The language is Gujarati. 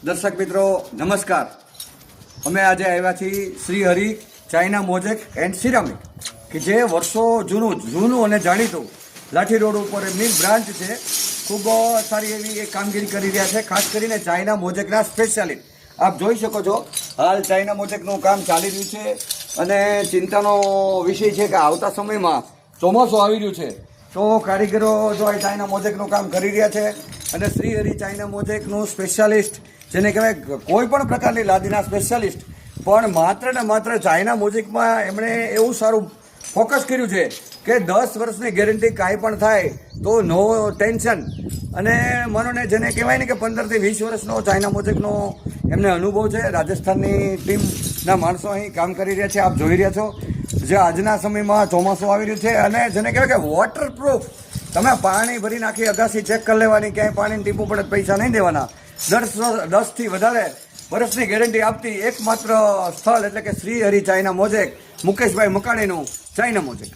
દર્શક મિત્રો નમસ્કાર। અમે આજે આવ્યા છીએ Shri Hari China mosaic and ceramic કે જે વર્ષો જૂનું અને જાણીતું લાઠી રોડ ઉપર એમની બ્રાન્ચ છે। ખૂબ સારી એવી એક કામગીરી કરી રહ્યા છે, ખાસ કરીને ચાઇના મોઝેકના સ્પેશિયાલિસ્ટ। આપ જોઈ શકો છો હાલ ચાઇના મોઝેકનું કામ ચાલી રહ્યું છે અને ચિંતાનો વિષય છે કે આવતા સમયમાં ચોમાસું આવી રહ્યું છે તો કારીગરો જો આ ચાઇના મોઝેકનું કામ કરી રહ્યા છે અને શ્રી હરિ ચાઇના મોઝેકનું સ્પેશિયાલિસ્ટ જેને કહેવાય કોઈ પણ પ્રકારની લાદીના સ્પેશિયાલિસ્ટ, પણ માત્ર ને માત્ર ચાઇના મોઝેકમાં એમણે એવું સારું ફોકસ કર્યું છે કે 10 વર્ષની ગેરંટી કાંઈ પણ થાય તો નો ટેન્શન। અને માનો ને જેને કહેવાય ને કે 15 થી 20 વર્ષનો ચાઇના મોઝેકનો એમને અનુભવ છે। રાજસ્થાનની ટીમના માણસો અહીં કામ કરી રહ્યા છે, આપ જોઈ રહ્યા છો। જે આજના સમયમાં ચોમાસું આવી રહ્યું છે અને જેને કહેવાય કે વોટરપ્રૂફ, તમે પાણી ભરી નાખી અગાસી ચેક કરી લેવાની, ક્યાંય પાણીની ટીપું પડે પૈસા નહીં દેવાના। 10 થી વધારે વર્ષની ગેરંટી આપતી એકમાત્ર સ્થળ એટલે કે શ્રી હરિ ચાઇના મોઝેક, મુકેશભાઈ મકાણીનું ચાઇના મોઝેક।